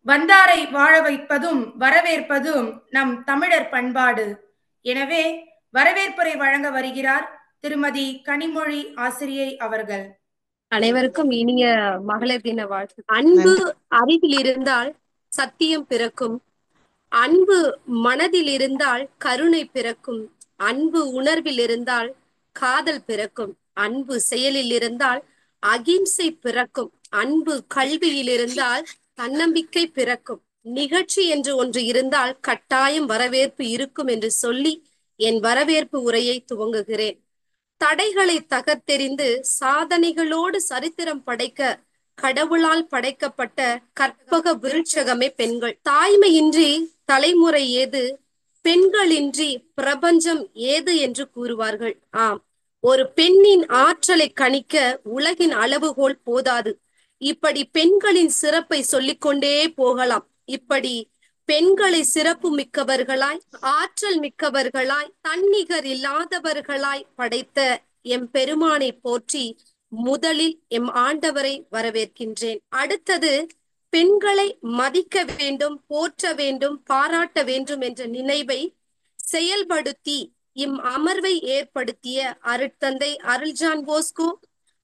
வந்தாரை வாழ வைப்பதும் வரவேற்பதும் நம் தமிழர் பண்பாடு. எனவே வரவேற்புரை வழங்க வருகிறார் திருமதி கனிமொழி ஆசிரியை அவர்கள். அனைவருக்கும் இனிய மகளிர் தின வாழ்த்து. அன்பு அறிவில் இருந்தால் சத்தியம் பிறக்கும், அன்பு மனதில் இருந்தால் கருணை பிறக்கும், அன்பு உணர்வில் இருந்தால் காதல் பிறக்கும், அன்பு செயலில் இருந்தால் அகிம்சை பிறக்கும், அன்பு கல்வியில் இருந்தால் தன்னம்பிக்கை பிறக்கும். நிகழ்ச்சி என்று ஒன்று இருந்தால் கட்டாயம் வரவேற்பு இருக்கும் என்று சொல்லி என் வரவேற்பு உரையை துவங்குகிறேன். தடைகளை தகர்த்தெறிந்து சாதனைகளோடு சரித்திரம் படைக்க கடவுளால் படைக்கப்பட்ட கற்பக விருட்சகமே பெண்கள். தாய்மையின்றி தலைமுறை ஏது, பெண்களின்றி பிரபஞ்சம் ஏது என்று கூறுவார்கள். ஆம், ஒரு பெண்ணின் ஆற்றலை கணிக்க உலகின் அளவுகோல் போதாது. இப்படி பெண்களின் சிறப்பை சொல்லிக்கொண்டே போகலாம். இப்படி பெண்களை சிறப்பு மிக்கவர்களாய், ஆற்றல் மிக்கவர்களாய், தன்னிகர் இல்லாதவர்களாய் படைத்த எம் பெருமானை போற்றி முதலில் எம் ஆண்டவரை வரவேற்கின்றேன். அடுத்தது, பெண்களை மதிக்க வேண்டும், போற்ற வேண்டும், பாராட்ட வேண்டும் என்ற நினைவை செயல்படுத்தி இம் அமர்வை ஏற்படுத்திய அருட்தந்தை அருள்ஜான் போஸ்கோ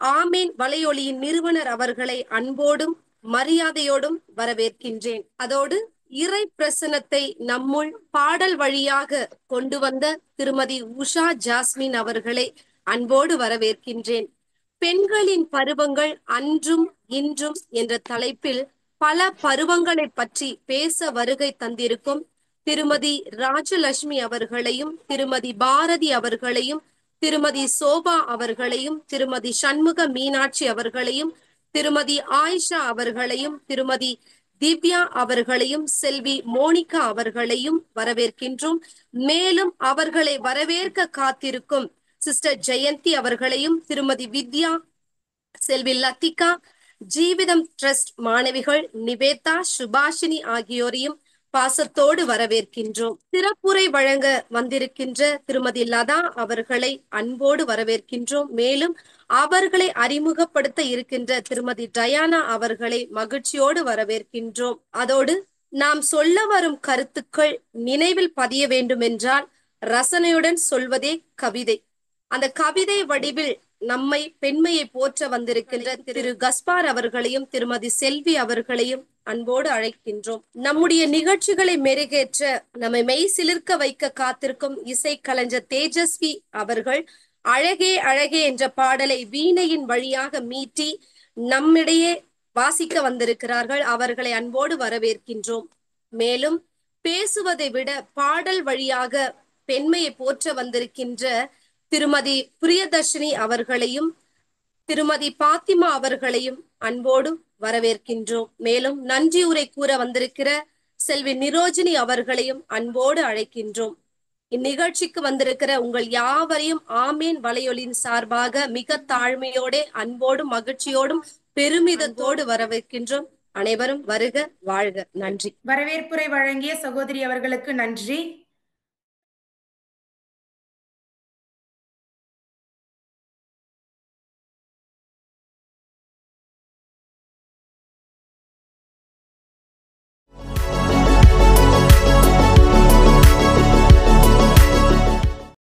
ஆமேன் வலையொலியின் நிறுவனர் அவர்களை அன்போடும் மரியாதையோடும் வரவேற்கின்றேன். அதோடு இறை பிரசனத்தை நம்முள் பாடல் வழியாக கொண்டு வந்த திருமதி உஷா ஜாஸ்மின் அவர்களை அன்போடு வரவேற்கின்றேன். பெண்களின் பருவங்கள் அன்றும் இன்றும் என்ற தலைப்பில் பல பருவங்களை பற்றி பேச வருகை தந்திருக்கும் திருமதி ராஜலட்சுமி அவர்களையும், திருமதி பாரதி அவர்களையும், திருமதி சோபா அவர்களையும், திருமதி சண்முக மீனாட்சி அவர்களையும், திருமதி ஆயிஷா அவர்களையும், திருமதி திவ்யா அவர்களையும், செல்வி மோனிகா அவர்களையும் வரவேற்கின்றோம். மேலும் அவர்களை வரவேற்க காத்திருக்கும் சிஸ்டர் ஜெயந்தி அவர்களையும், திருமதி வித்யா, செல்வி லத்திகா, ஜீவிதம் ட்ரஸ்ட் மாணவிகள் நிவேதா, சுபாஷினி ஆகியோரையும் பாசத்தோடு வரவேற்கின்றோம். சிறப்புரை வழங்க வந்திருக்கின்ற திருமதி லதா அவர்களை அன்போடு வரவேற்கின்றோம். மேலும் அவர்களை அறிமுகப்படுத்த இருக்கின்ற திருமதி டயானா அவர்களை மகிழ்ச்சியோடு வரவேற்கின்றோம். அதோடு நாம் சொல்ல வரும் கருத்துக்கள் நினைவில் பதிய வேண்டும் என்றால் ரசனையுடன் சொல்வதே கவிதை. அந்த கவிதை வடிவில் நம்மை பெண்மையை போற்ற வந்திருக்கின்ற திரு கஸ்பார் அவர்களையும் திருமதி செல்வி அவர்களையும் அன்போடு அழைக்கின்றோம். நம்முடைய நிகழ்ச்சிகளை மெருகேற்ற நம்மை மெய் சிலிர்க்க வைக்க காத்திருக்கும் இசை கலைஞர் தேஜஸ்வி அவர்கள் அழகே அழகே என்ற பாடலை வீணையின் வழியாக மீட்டி நம்மிடையே வாசிக்க வந்திருக்கிறார்கள். அவர்களை அன்போடு வரவேற்கின்றோம். மேலும் பேசுவதை விட பாடல் வழியாக பெண்மையை போற்ற வந்திருக்கின்ற திருமதி பிரியதர்ஷினி அவர்களையும் திருமதி பாத்திமா அவர்களையும் அன்போடு வரவேற்கின்றோம். மேலும் நன்றி உரை கூற வந்திருக்கிற செல்வி நிரோஜினி அவர்களையும் அன்போடு அழைக்கின்றோம். இந்நிகழ்ச்சிக்கு வந்திருக்கிற உங்கள் யாவரையும் ஆமேன் வலையொலியின் சார்பாக மிக தாழ்மையோட அன்போடும் மகிழ்ச்சியோடும் பெருமிதத்தோடு வரவேற்கின்றோம். அனைவரும் வருக வாழ்க. நன்றி. வரவேற்புரை வழங்கிய சகோதரி அவர்களுக்கு நன்றி.